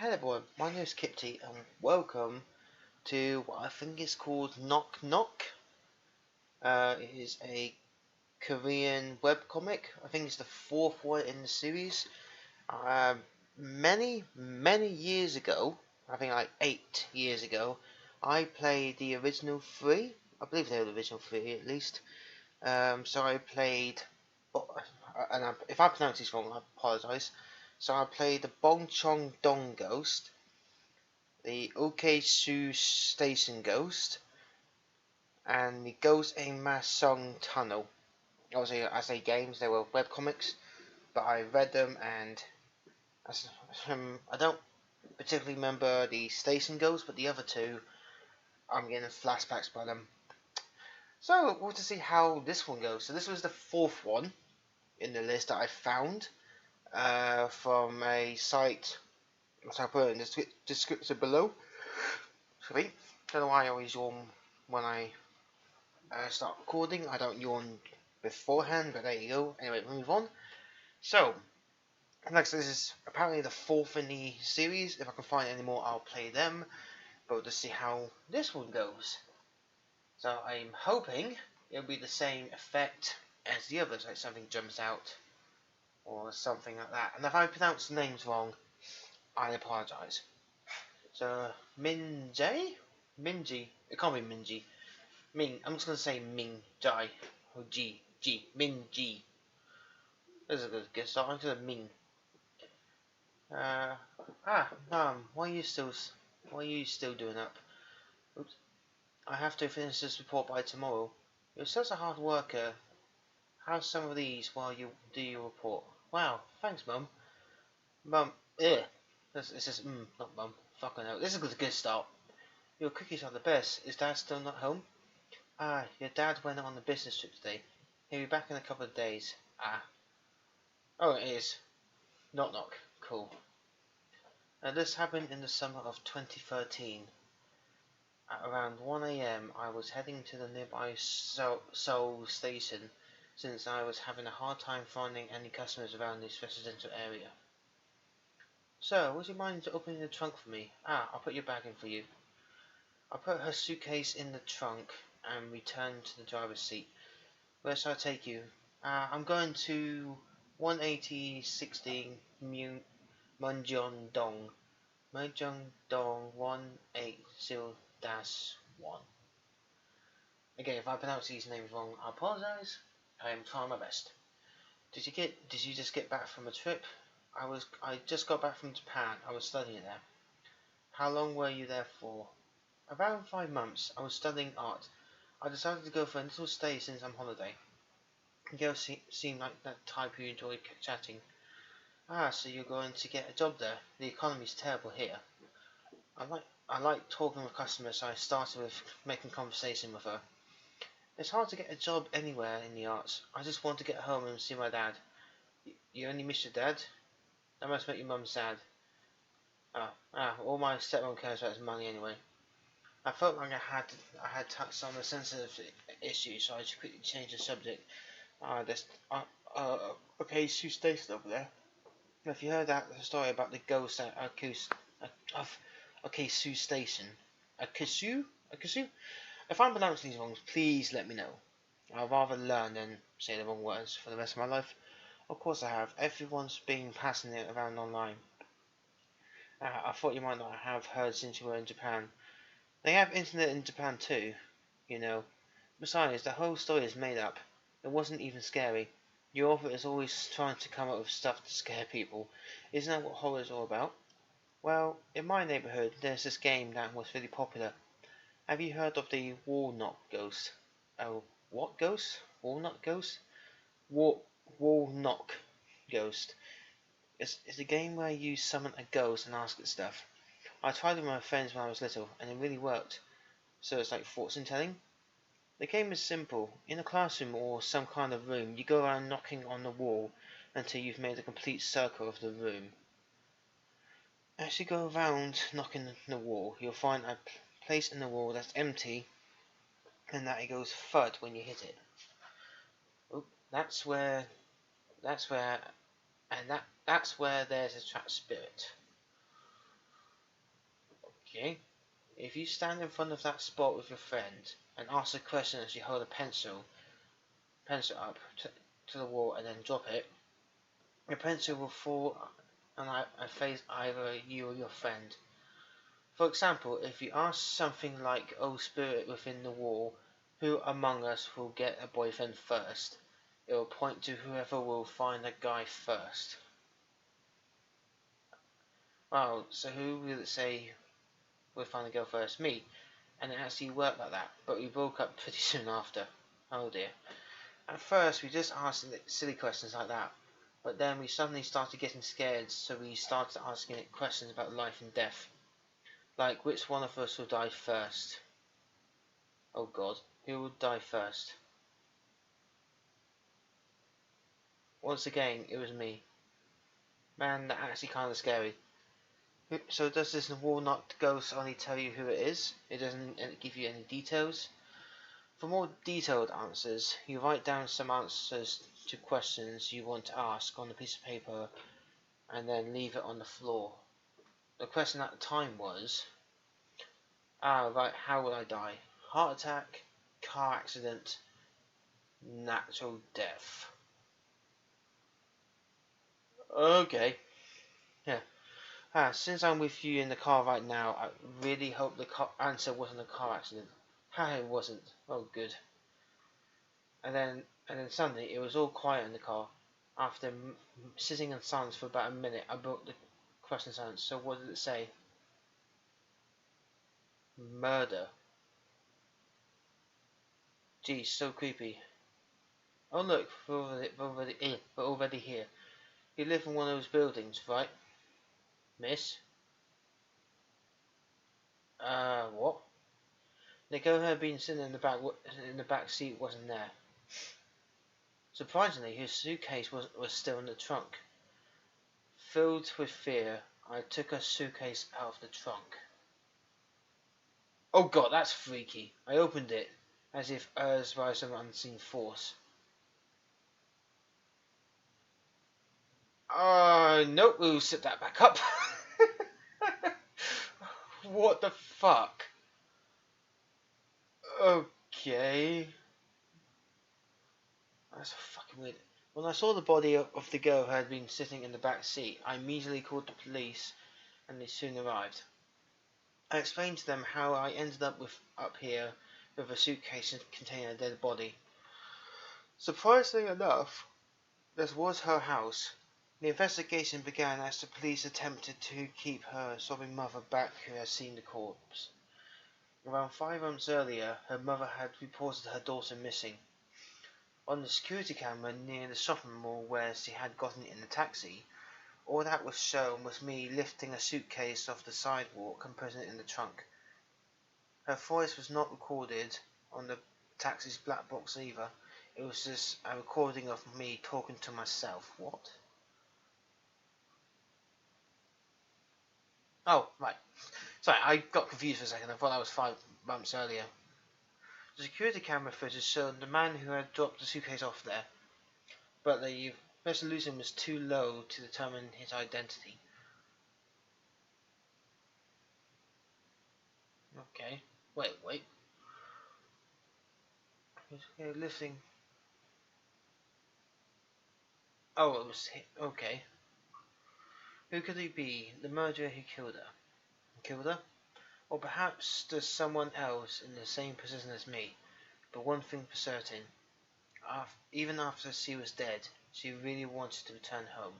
Hello everyone, my name is Kipty and welcome to what I think is called Knock Knock. It is a Korean webcomic. I think it's the fourth one in the series. Many years ago, I think like 8 years ago, I played the original three. I believe they were the original three at least. So I played, if I pronounce this wrong, I apologise. So I played the Bong Chong Dong Ghost, the OK Su Station Ghost, and the Ghost in Ma Song Tunnel. Obviously, I say games, they were webcomics, but I read them and I don't particularly remember the Station Ghost, but the other two, I'm getting flashbacks by them. So, we'll to see how this one goes. So, this was the fourth one in the list that I found from a site, which I'll put in the description below. Sorry, don't know why I always yawn when I start recording. I don't yawn beforehand, but there you go. Anyway, move on. So, next, this is apparently the fourth in the series. If I can find any more, I'll play them. But we'll just see how this one goes. So, I'm hoping it'll be the same effect as the others, like something jumps out or something like that. And if I pronounce the names wrong, I apologise. So, Minji? It can't be Minji. Ming. I'm just going to say Ming Jai. Or G. Ming G. This is a good guess. So I'm going to Ming. Mom, why are you still doing up? Oops. I have to finish this report by tomorrow. You're such a hard worker. Have some of these while you do your report. Wow, thanks, Mum. Mum, ugh. This is, not Mum. Fucking hell. This is a good start. Your cookies are the best. Is Dad still not home? Your dad went on a business trip today. He'll be back in a couple of days. Oh, it is. Knock knock. Cool. This happened in the summer of 2013. At around 1 a.m. I was heading to the nearby Seoul station since I was having a hard time finding any customers around this residential area. Sir, would you mind opening the trunk for me? I'll put your bag in for you. I put her suitcase in the trunk and returned to the driver's seat. Where shall I take you? I'm going to 18016 Munjeong-dong. Munjeong-dong 180-1. Again, if I pronounce these names wrong, I apologise. I am trying my best. Did you just get back from a trip? I just got back from Japan. I was studying there. How long were you there for? Around 5 months. I was studying art. I decided to go for a little stay since I'm on holiday. The girl seemed like that type who enjoyed chatting. So you're going to get a job there. The economy's terrible here. I like talking with customers, so I started with making conversation with her. It's hard to get a job anywhere in the arts. I just want to get home and see my dad. You only miss your dad? That must make your mum sad. All my stepmom cares about is money anyway. I felt like I had touched on a sensitive issue, so I just quickly changed the subject. Okay, Sue Station over there. Have you heard that story about the ghost at Sue Station? Akusu? If I'm pronouncing these wrong, please let me know. I'd rather learn than say the wrong words for the rest of my life. Of course I have. Everyone's been passing it around online. I thought you might not have heard since you were in Japan. They have internet in Japan too, you know. Besides, the whole story is made up. It wasn't even scary. The author is always trying to come up with stuff to scare people. Isn't that what horror is all about? Well, in my neighbourhood, there's this game that was really popular. Have you heard of the Walnut Ghost? Oh, what ghost? Walnut Ghost? Walnut Ghost. It's a game where you summon a ghost and ask it stuff. I tried it with my friends when I was little, and it really worked. So it's like fortune telling. The game is simple. In a classroom or some kind of room, you go around knocking on the wall until you've made a complete circle of the room. As you go around knocking the wall, you'll find a place in the wall that's empty, and that it goes thud when you hit it. That's where there's a trapped spirit. Okay. If you stand in front of that spot with your friend and ask a question as you hold a pencil up to the wall and then drop it, your pencil will fall and face either you or your friend. For example, if you ask something like, "Oh spirit within the wall, who among us will get a boyfriend first?" It will point to whoever will find a guy first. Well, so who will it say will find a girl first? Me. And it actually worked like that, but we broke up pretty soon after. Oh dear. At first we just asked silly questions like that, but then we suddenly started getting scared, so we started asking it questions about life and death. Like, which one of us will die first? Oh god, who will die first? Once again, it was me. Man, that's actually kind of scary. So does this wall not ghost only tell you who it is? It doesn't give you any details? For more detailed answers, you write down some answers to questions you want to ask on a piece of paper and then leave it on the floor. The question at the time was, right, how will I die? Heart attack, car accident, natural death. Okay, yeah. Since I'm with you in the car right now, I really hope the answer wasn't a car accident. It wasn't. Oh, good. And then suddenly it was all quiet in the car. After sitting in silence for about a minute, I broke the question silence. So what did it say? Murder. Geez, so creepy. Oh look, we're already here. You live in one of those buildings, right, miss? What? The girl who had been sitting in the back seat wasn't there. Surprisingly, his suitcase was still in the trunk. Filled with fear, I took her suitcase out of the trunk. Oh god, that's freaky. I opened it, as if urged by some unseen force. Nope, we'll sit that back up. What the fuck? Okay. That's fucking weird. When I saw the body of the girl who had been sitting in the back seat, I immediately called the police, and they soon arrived. I explained to them how I ended up here with a suitcase containing a dead body. Surprisingly enough, this was her house. The investigation began as the police attempted to keep her sobbing mother back who had seen the corpse. Around 5 months earlier, her mother had reported her daughter missing. On the security camera near the shopping mall where she had gotten in the taxi, all that was shown was me lifting a suitcase off the sidewalk and putting it in the trunk. Her voice was not recorded on the taxi's black box either. It was just a recording of me talking to myself. What? Oh, right. Sorry, I got confused for a second. I thought that was 5 months earlier. The security camera footage showed the man who had dropped the suitcase off there, but the resolution was too low to determine his identity. Okay. Wait. Lifting. Oh, it was. Okay. Who could he be? The murderer who killed her? Killed her? Or perhaps there's someone else in the same position as me. But one thing for certain. Even after she was dead, she really wanted to return home.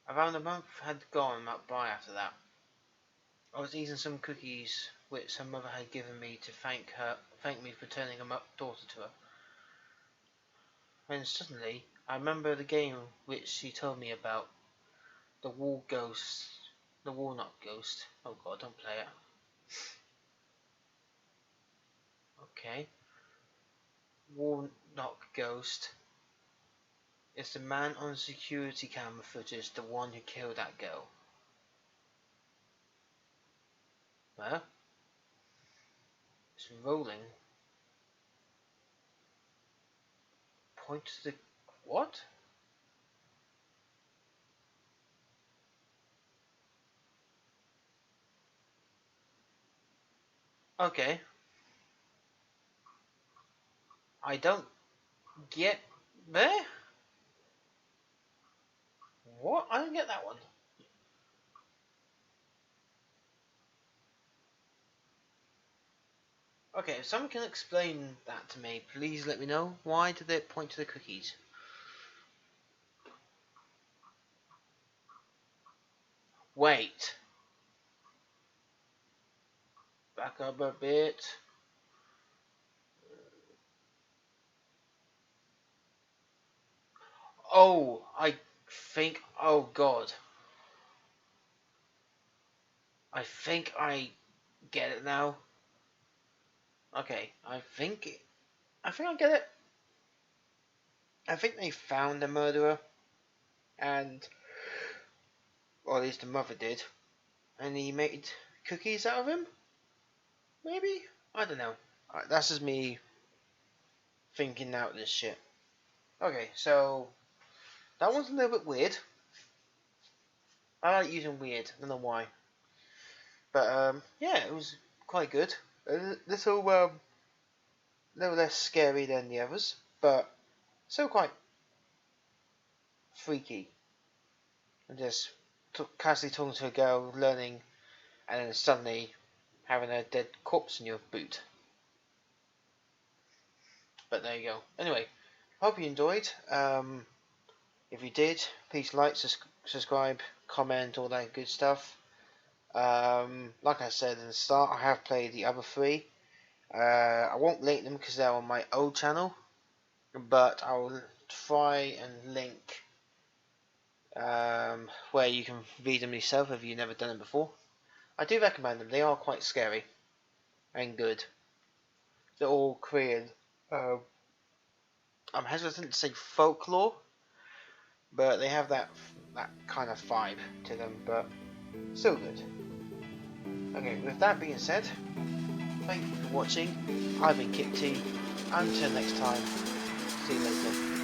Around a month had gone by after that. I was eating some cookies which her mother had given me to thank me for returning her daughter to her. When suddenly I remember the game which she told me about. The wall ghost. The walnut ghost. Oh god, don't play it. Okay. Walnut ghost. Is the man on security camera footage the one who killed that girl? Well, it's rolling. Point to the... What? Okay. I don't get there? What? I don't get that one. Okay, if someone can explain that to me, please let me know. Why did they point to the cookies? Wait. Back up a bit. Oh, I think. Oh God. I think I get it now. Okay, I think I get it. I think they found the murderer, and or at least the mother did, and he made cookies out of him. Maybe, I don't know. That's just me thinking out this shit. Okay, so that one's a little bit weird. I like using weird. I don't know why, but yeah, it was quite good. A little less scary than the others, but still quite freaky. And just casually talking to a girl, learning, and then suddenly having a dead corpse in your boot. But there you go. Anyway, hope you enjoyed. If you did, please like, subscribe, comment, all that good stuff. Like I said in the start, I have played the other three. I won't link them because they're on my old channel, but I'll try and link where you can read them yourself if you've never done them before. I do recommend them. They are quite scary and good. They're all Korean. I'm hesitant to say folklore, but they have that kind of vibe to them, but still good. Okay, with that being said, thank you for watching. I've been Kipty. Until next time, see you later.